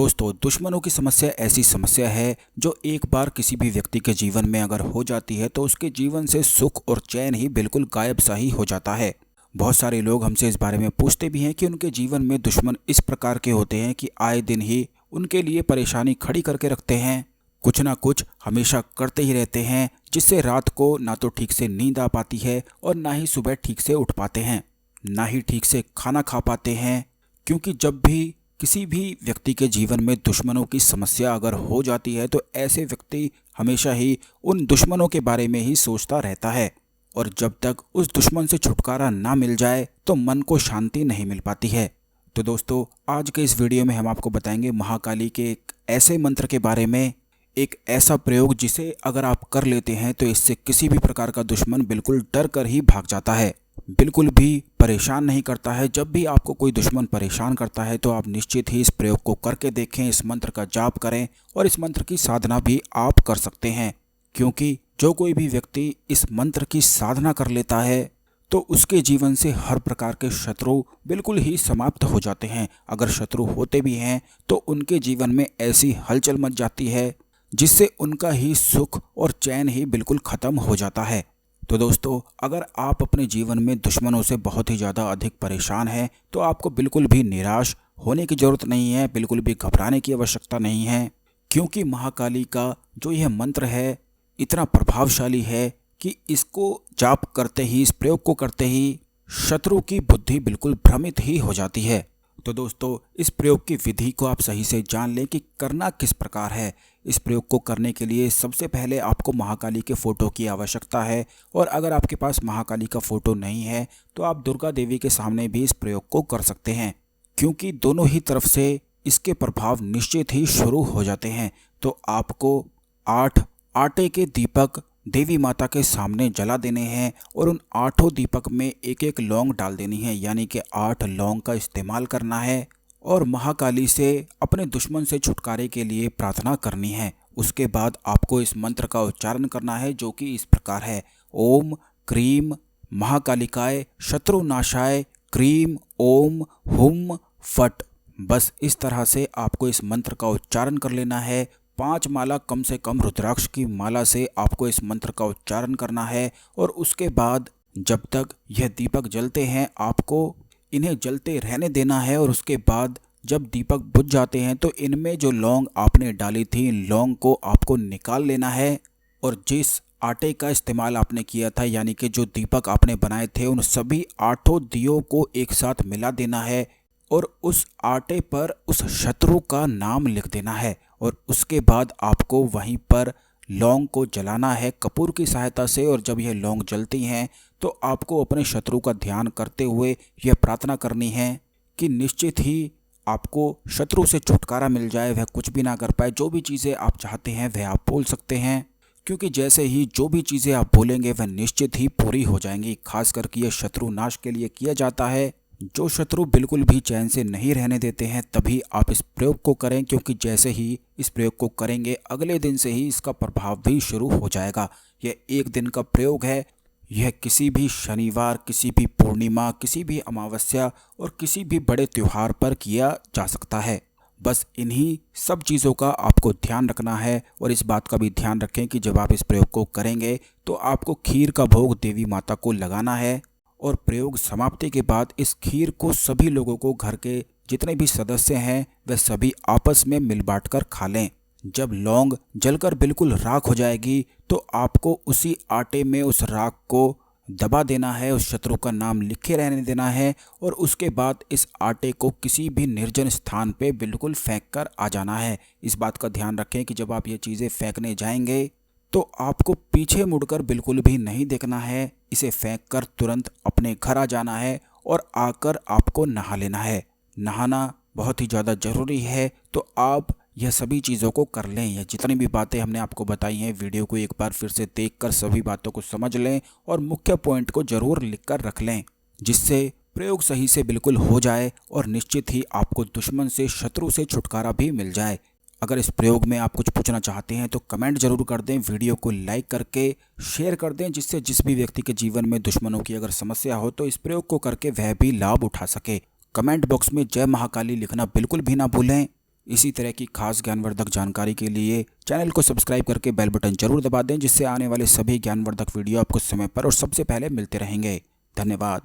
दोस्तों, दुश्मनों की समस्या ऐसी समस्या है जो एक बार किसी भी व्यक्ति के जीवन में अगर हो जाती है तो उसके जीवन से सुख और चैन ही बिल्कुल गायब सा ही हो जाता है। बहुत सारे लोग हमसे इस बारे में पूछते भी हैं कि उनके जीवन में दुश्मन इस प्रकार के होते हैं कि आए दिन ही उनके लिए परेशानी खड़ी करके रखते हैं। कुछ ना कुछ हमेशा करते ही रहते हैं, जिससे रात को ना तो ठीक से नींद आ पाती है और ना ही सुबह ठीक से उठ पाते हैं, ना ही ठीक से खाना खा पाते हैं। क्योंकि जब भी किसी भी व्यक्ति के जीवन में दुश्मनों की समस्या अगर हो जाती है तो ऐसे व्यक्ति हमेशा ही उन दुश्मनों के बारे में ही सोचता रहता है, और जब तक उस दुश्मन से छुटकारा ना मिल जाए तो मन को शांति नहीं मिल पाती है। तो दोस्तों, आज के इस वीडियो में हम आपको बताएंगे महाकाली के एक ऐसे मंत्र के बारे में, एक ऐसा प्रयोग जिसे अगर आप कर लेते हैं तो इससे किसी भी प्रकार का दुश्मन बिल्कुल डर कर ही भाग जाता है, बिल्कुल भी परेशान नहीं करता है। जब भी आपको कोई दुश्मन परेशान करता है तो आप निश्चित ही इस प्रयोग को करके देखें, इस मंत्र का जाप करें और इस मंत्र की साधना भी आप कर सकते हैं। क्योंकि जो कोई भी व्यक्ति इस मंत्र की साधना कर लेता है तो उसके जीवन से हर प्रकार के शत्रु बिल्कुल ही समाप्त हो जाते हैं। अगर शत्रु होते भी हैं तो उनके जीवन में ऐसी हलचल मच जाती है जिससे उनका ही सुख और चैन ही बिल्कुल ख़त्म हो जाता है। तो दोस्तों, अगर आप अपने जीवन में दुश्मनों से बहुत ही ज़्यादा अधिक परेशान हैं तो आपको बिल्कुल भी निराश होने की ज़रूरत नहीं है, बिल्कुल भी घबराने की आवश्यकता नहीं है। क्योंकि महाकाली का जो यह मंत्र है इतना प्रभावशाली है कि इसको जाप करते ही, इस प्रयोग को करते ही शत्रु की बुद्धि बिल्कुल भ्रमित ही हो जाती है। तो दोस्तों, इस प्रयोग की विधि को आप सही से जान लें कि करना किस प्रकार है। इस प्रयोग को करने के लिए सबसे पहले आपको महाकाली के फ़ोटो की आवश्यकता है, और अगर आपके पास महाकाली का फ़ोटो नहीं है तो आप दुर्गा देवी के सामने भी इस प्रयोग को कर सकते हैं, क्योंकि दोनों ही तरफ से इसके प्रभाव निश्चित ही शुरू हो जाते हैं। तो आपको 8 आटे के दीपक देवी माता के सामने जला देने हैं और उन 8 दीपक में एक एक लौंग डाल देनी है, यानी कि 8 लौंग का इस्तेमाल करना है और महाकाली से अपने दुश्मन से छुटकारे के लिए प्रार्थना करनी है। उसके बाद आपको इस मंत्र का उच्चारण करना है, जो कि इस प्रकार है: ओम क्रीम महाकालिकाय शत्रुनाशाय क्रीम ओम हुम फट। बस इस तरह से आपको इस मंत्र का उच्चारण कर लेना है। 5 माला, कम से कम रुद्राक्ष की माला से आपको इस मंत्र का उच्चारण करना है, और उसके बाद जब तक यह दीपक जलते हैं आपको इन्हें जलते रहने देना है। और उसके बाद जब दीपक बुझ जाते हैं तो इनमें जो लौंग आपने डाली थी, इन लौंग को आपको निकाल लेना है, और जिस आटे का इस्तेमाल आपने किया था, यानी कि जो दीपक आपने बनाए थे, उन सभी 8 दियों को एक साथ मिला देना है और उस आटे पर उस शत्रु का नाम लिख देना है। और उसके बाद आपको वहीं पर लौंग को जलाना है कपूर की सहायता से, और जब यह लौंग जलती हैं तो आपको अपने शत्रु का ध्यान करते हुए यह प्रार्थना करनी है कि निश्चित ही आपको शत्रु से छुटकारा मिल जाए, वह कुछ भी ना कर पाए। जो भी चीज़ें आप चाहते हैं वह आप बोल सकते हैं, क्योंकि जैसे ही जो भी चीज़ें आप बोलेंगे वह निश्चित ही पूरी हो जाएंगी। खास करके यह शत्रु नाश के लिए किया जाता है। जो शत्रु बिल्कुल भी चैन से नहीं रहने देते हैं तभी आप इस प्रयोग को करें, क्योंकि जैसे ही इस प्रयोग को करेंगे अगले दिन से ही इसका प्रभाव भी शुरू हो जाएगा। यह एक दिन का प्रयोग है। यह किसी भी शनिवार, किसी भी पूर्णिमा, किसी भी अमावस्या और किसी भी बड़े त्यौहार पर किया जा सकता है। बस इन्हीं सब चीज़ों का आपको ध्यान रखना है, और इस बात का भी ध्यान रखें कि जब आप इस प्रयोग को करेंगे तो आपको खीर का भोग देवी माता को लगाना है, और प्रयोग समाप्ति के बाद इस खीर को सभी लोगों को, घर के जितने भी सदस्य हैं वह सभी आपस में मिल बांट कर खा लें। जब लौंग जलकर बिल्कुल राख हो जाएगी तो आपको उसी आटे में उस राख को दबा देना है, उस शत्रु का नाम लिखे रहने देना है, और उसके बाद इस आटे को किसी भी निर्जन स्थान पे बिल्कुल फेंक कर आ जाना है। इस बात का ध्यान रखें कि जब आप ये चीज़ें फेंकने जाएंगे तो आपको पीछे मुड़कर बिल्कुल भी नहीं देखना है। इसे फेंककर तुरंत अपने घर आ जाना है और आकर आपको नहा लेना है। नहाना बहुत ही ज़्यादा ज़रूरी है, तो आप यह सभी चीज़ों को कर लें। यह जितनी भी बातें हमने आपको बताई हैं, वीडियो को एक बार फिर से देखकर सभी बातों को समझ लें और मुख्य पॉइंट को ज़रूर लिख कर रख लें, जिससे प्रयोग सही से बिल्कुल हो जाए और निश्चित ही आपको दुश्मन से, शत्रु से छुटकारा भी मिल जाए। अगर इस प्रयोग में आप कुछ पूछना चाहते हैं तो कमेंट जरूर कर दें, वीडियो को लाइक करके शेयर कर दें, जिससे जिस भी व्यक्ति के जीवन में दुश्मनों की अगर समस्या हो तो इस प्रयोग को करके वह भी लाभ उठा सके। कमेंट बॉक्स में जय महाकाली लिखना बिल्कुल भी ना भूलें। इसी तरह की खास ज्ञानवर्धक जानकारी के लिए चैनल को सब्सक्राइब करके बेल बटन जरूर दबा दें, जिससे आने वाले सभी ज्ञानवर्धक वीडियो आपको समय पर और सबसे पहले मिलते रहेंगे। धन्यवाद।